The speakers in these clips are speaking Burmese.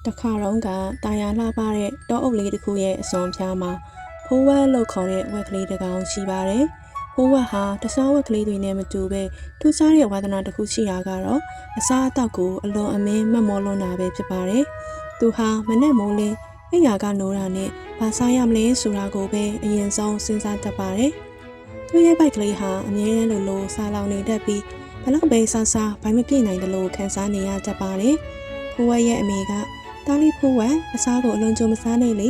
တခါတော့ကတာယာလှပတဲ့တောအုပ်လေးတစ်ခုရဲ့အစွန်ပြားမှာဖိုးဝက်လို့ခေါ်တဲ့ဝက်ကလေးတစ်ကောင်ရှိပါတယ်။ဖိုးဝက်ဟာတခြားဝက်ကလေးတွေနဲ့မတူပဲထူးခြားတဲ့ဝါသနာတစ်ခုရှိတာကတော့အစားအသောက်ကိုအလွန်အမင်းမတ်မောလွန်းတာပဲဖြစ်ပါတယ်။သူဟာမနဲ့မိုးလင်းအိယာကနိုးတာနဲ့ဘာစားရမလဲဆိုတာကိုပဲအရင်ဆုံးစဉ်းစားတတ်ပါတယ်။သူ့ရဲ့ဘိုက်ကလေးဟာအမြဲတမ်းလိုစားလောင်နေတတ်ပြီးဘလောက်ပဲစားဘိုင်းမပြည့်နိုင်တယ်လို့ခံစားနေရတတ်ပါတယ်။ဖိုးဝက်ရဲ့အမေကတားလေးဖိုးဝက်အစားကိုအလွန်ကြုံမစားနဲ့လေ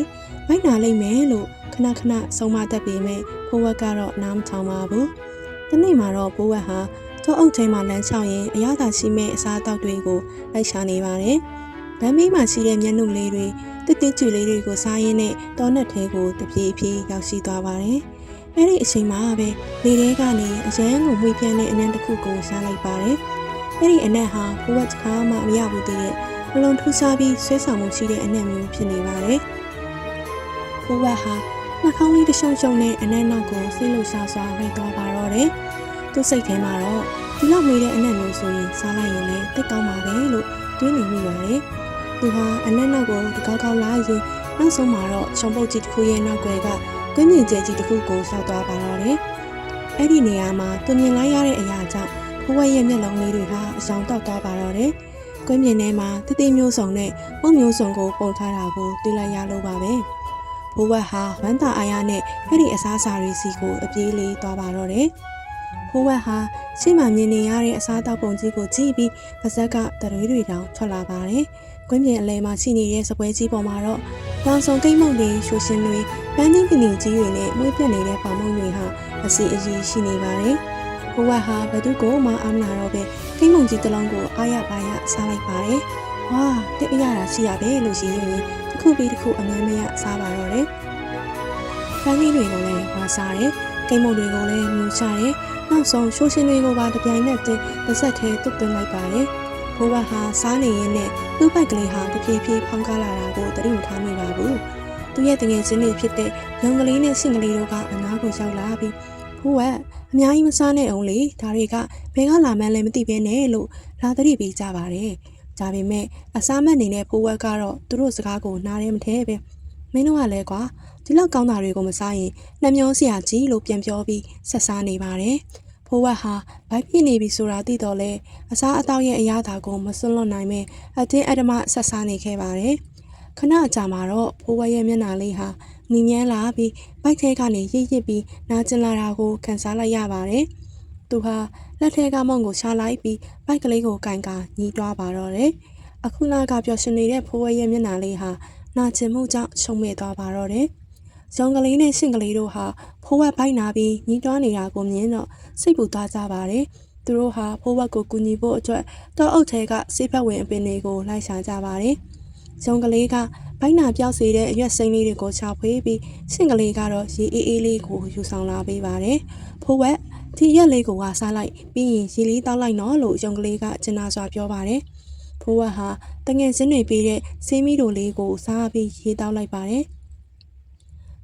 ဘိုက်နာလိုက်မယ်လို့ခဏဆုံးမတတ်ပေမဲ့ဖိုးဝက်ကတော့နားမထောင်ပါဘူး။ဒီနေ့မှာတော့ဖိုးဝက်ဟာတောအုပ်ထဲမှာလမ်းလျှောက်ရင်အရသာရှိမဲ့အစားအသောက်တွေကိုလိုက်ရှာနေပါတယ်။လမ်းဘေးမှာရှိတဲ့မျက်နှာလေးတွေတစ်ကျူလေးတွေကိုစားရင်းနဲ့တောနက်ထဲကိုတပြေးပြေးရောက်ရှိသွားပါတယ်။အဲ့ဒီအချိန်မှာပဲလေထဲကနေအရန်ကိုမှွေပြန်းတဲ့အနံတစ်ခုကိုစားလိုက်ပါတယ်။အဲ့ဒီအနံဟာဖိုးဝက်တစ်ခါမှမရဘူးတည်းရဲ့အလုံးထူးခြားပြီးဆွဲဆောင်မှုရှိတဲ့အနံ့မျိုးဖြစ်နေပါတယ်။ဖိုးဝက်ဟာနှာခေါင်းလေးတစ်ရှုံရှုံနဲ့အနံ့နောက်ကိုဆေးလို့ရှာစွာလိုက်သွားပါတော့တယ်။သူ့စိတ်ထဲမှာတော့ဒီလောက်မေးတဲ့အနံ့မျိုးဆိုရင်စားလိုက်ရင်လည်းသိကောင်းပါပဲလို့တွေးနေမိပါတယ်။သူဟာအနံ့နောက်ကိုတကောက်လာရင်နောက်ဆုံးမှာတော့ရှုံပုတ်ကြီးတစ်ခုရဲ့နောက်ွယ်ကကွင်းမြင့်ကျဲကြီးတစ်ခုကိုဆောက်သွားပါတော့တယ်။အဲ့ဒီနေရာမှာသူမြင်လိုက်ရတဲ့အရာကြောင့်ဖိုးဝက်ရဲ့မျက်လုံးလေးတွေကအဆောင်တောက်သွားပါတော့တယ်။ကွင်းမြင့်ထဲမှာတိမျိုးစုံနဲ့ပုံမျိုးစုံကိုပုံထားတာကိုတွေ့လိုက်ရလို့ပါပဲ။ဖိုးဝက်ဟာဝမ်းသာအားရနဲ့အဲ့ဒီအစားအစာတွေစီကိုအပြေးလေးသွားပါတော့တယ်။ဖိုးဝက်ဟာရှေ့မှာမြင်နေရတဲ့အစားတောက်ပုံကြီးကိုကြည့်ပြီးပါဇက်ကတရွေးတွေတောင်ထွက်လာပါတယ်။ကွင်းပြင်အလဲမှာရှိနေတဲ့စပွဲကြီးပေါ်မှာတော့တောင်စုံကိတ်မုံတွေရှိုးရှင်တွေပန်းကြီးပင်ကြီးတွေနဲ့မွေးပြက်နေတဲ့ပေါင်မုံတွေဟာအစီအကြီးရှိနေပါတယ်။ဖိုးဝက်ဟာဘသူကိုမှအားမနာတော့ပဲကိတ်မုံကြီးတစ်လုံးကိုအားရပါရစားလိုက်ပါတယ်။ဝါတစ်အရတာရှိရပဲလို့ရှိရင်တစ်ခုပြီးတစ်ခုအမြဲမရစားပါတော့တယ်။ပန်းကြီးတွေကိုလည်းဝါစားတယ်။ကိတ်မုံတွေကိုလည်းမြူချတယ်။နောက်ဆုံးရှိုးရှင်တွေကိုပါတပြိုင်နက်တည်းတစ်ဆက်ထဲတွတ်သွင်းလိုက်ပါတယ်။ဖိုးဝက်ဟာစားနေရင်းနဲ့သူ့ပိုက်ကလေးဟာတဖြည်းဖြည်းဖောင်းကားလာတာကိုသတိမထားမိပါဘူး။သူ့ရဲ့တငယ်ချင်းတွေဖြစ်တဲ့ရုံကလေးနဲ့ရှင်ကလေးတို့ကအနားကိုရောက်လာပြီးဖိုးဝက်အများကြီးမစားနဲ့အောင်လေဒါတွေကဘယ်ကလာမှန်းလည်းမသိဘဲနဲ့လို့လာသတိပေးကြပါတယ်။ဒါပေမဲ့အစားမက်နေတဲ့ဖိုးဝက်ကတော့သူတို့စကားကိုနားရဲမထဲပဲမင်းတို့ကလည်းကွာဒီလောက်ကောင်းတာတွေကိုမစားရင်နှမျောစရာကြီးလို့ပြန်ပြောပြီးဆက်စားနေပါတယ်။ဖိုးဝက်ဟာဗိုက်ပြည့်နေပြီဆိုတာသိတော့လဲအစားအသောက်ရဲ့အရာသာကိုမစွန့်လွတ်နိုင်မဲ့အတင်းအဓမ္မဆက်စားနေခဲ့ပါတယ်။ခဏအကြာမှာတော့ဖိုးဝက်ရဲ့မျက်နှာလေးဟာမြင်မြန်းလာပြီးဘိုက်ထဲကနေရစ်ပြီးနာကျင်လာတာကိုခံစားလိုက်ရပါတယ်။သူဟာလက်ထဲကမုံကိုရှာလိုက်ပြီးဘိုက်ကလေးကိုကင်ကာညီးတွားပါတော့တယ်။အခုနကပျော်ရွှင်နေတဲ့ဖိုးဝက်ရဲ့မျက်နှာလေးဟာနာကျင်မှုကြောင့်ရှုံမဲ့သွားပါတော့တယ်။ရုံကလေးနဲ့ရှင်ကလေးတို့ဟာဖိုးဝက်ဘိုက်နာပြီးညီးတွားနေတာကိုမြင်တော့စိတ်ပူသွားကြပါတယ်။သူတို့ဟာဖိုးဝက်ကိုကူညီဖို့အတွက်တောအုပ်ထဲကဆေးဖက်ဝင်အပင်တွေကိုလိုက်ရှာကြပါတယ်။ရုံကလေးကဘိုက်နာပြောက်စေတဲ့အရွက်စိမ်းလေးတွေကိုချဖွေးပြီးရှင်ကလေးကတော့ရေအေးလေးကိုယူဆောင်လာပေးပါတယ်။ဖိုးဝက်ဒီရက်လေးကိုဝါစားလိုက်ပြီးရင်ရေလေးတောက်လိုက်နော်လို့ရုံကလေးကကျင်နာစွာပြောပါတယ်။ဖိုးဝက်ဟာတငယ်ချင်းတွေပေးတဲ့ဆေးမီးတို့လေးကိုစားပြီးရေတောက်လိုက်ပါတယ်။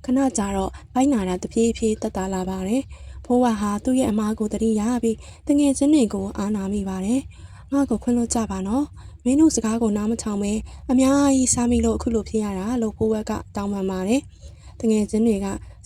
ခဏကြာတော့ဘိုက်နာတာတပြေးပြေးတက်တာလာပါတယ်။ဖိုးဝက်ဟာသူ့ရဲ့အမားကိုတတိရပြီးတငယ်ချင်းတွေကိုအားနာမိပါတယ်။ငါ့ကိုခွင့်လွှတ်ကြပါနော်။မင်းတို့စကားကိုနားမထောင်ပဲအများကြီးစားမိလို့အခုလိုဖြစ်ရတာလို့ဖိုးဝက်ကတောင်းပန်ပါတယ်။တငယ်ချင်းတွေ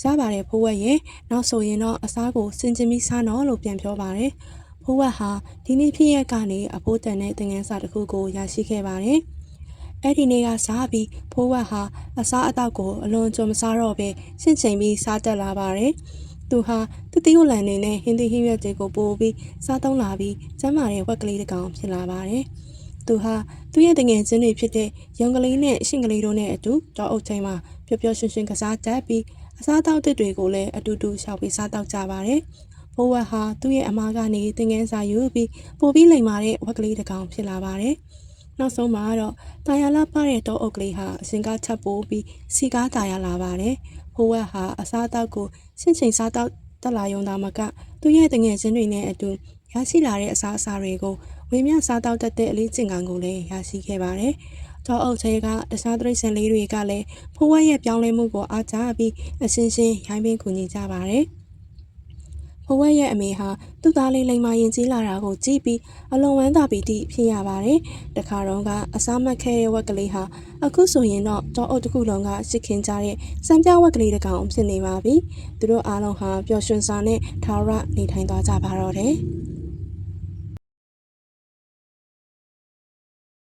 ကရပါတယ်ဖိုးဝက်ရဲ့နောက်ဆိုရင်တော့အစားကိုစင်ကျင်ပြီးစားနော်လို့ပြန်ပြောပါတယ်။ဖိုးဝက်ဟာဒီနေ့ဖြစ်ရက်ကနေအဖိုးတန်တဲ့တငယ်စာတစ်ခုကိုရရှိခဲ့ပါတယ်။အဲ့ဒီနေ့ကစားပြီးဖိုးဝက်ဟာအစားအသောက်ကိုအလွန်ကြုံမစားတော့ပဲရှင်းချိန်ပြီးစားတက်လာပါတယ်။သူဟာတတိယလန်နေနဲ့ဟင်းသီးဟင်းရွက်တွေကိုပို့ပြီးစားသုံးလာပြီးကျန်းမာတဲ့ဝက်ကလေးတစ်ကောင်ဖြစ်လာပါတယ်။သူဟာသူ့ရဲ့တငယ်ချင်းတွေဖြစ်တဲ့ရုံကလေးနဲ့ရှင်ကလေးတို့နဲ့အတူတောအုပ်ချိန်မှာပျော်ပျော်ရွှင်ရွှင်ကစားတတ်ပြီးအစားအသောက်တွေကိုလည်းအတူတူရှောက်ပြီးစားတောက်ကြပါတယ်။ဖိုးဝက်ဟာသူ့ရဲ့အမားကနေသင်ငန်းစာယူပြီးပို့ပြီးလိမ်မာတဲ့ဝက်ကလေးတစ်ကောင်ဖြစ်လာပါတယ်။နောက်ဆုံးမှာတော့တာယာလာပတဲ့တောအုပ်ကလေးဟာအရှင်ကချက်ပိုးပြီးစီကားတာယာလာပါတယ်။ဖိုးဝက်ဟာအစားအသောက်ကိုရှင်းချိန်စားတောက်တက်လာရုံသာမကသူ့ရဲ့တငယ်ချင်းတွေနဲ့အတူရရှိလာတဲ့အစားအစာတွေကိုဝေမျှစားတောက်တတ်တဲ့အလေးကျင့်ကောင်ကိုလည်းရရှိခဲ့ပါတယ်။တောအုပ်ထဲကတခြားတိရစ္ဆာန်လေးတွေကလည်းဖိုးဝက်ရဲ့ပြောင်းလဲမှုကိုအားကျပြီးအရှင်းရှင်းရိုင်းပင်ကူညီကြပါတယ်။ ဖိုးဝက်ရဲ့အမေဟာသူ့သားလေးလိမ္မာရင်ကြီးလာတာကိုကြည့်ပြီးအလွန်ဝမ်းသာပီတိဖြစ်ရပါတယ်။တခါတော့ကအစားမတ်ခဲ့တဲ့ဝက်ကလေးဟာအခုဆိုရင်တော့တောအုပ်တစ်ခုလုံးကရှစ်ခင်ကြတဲ့စံပြဝက်ကလေးတစ်ကောင်ဖြစ်နေပါပြီ။သူတို့အားလုံးဟာပျော်ရွှင်စွာနဲ့ထာဝရနေထိုင်သွားကြပါတော့တယ်။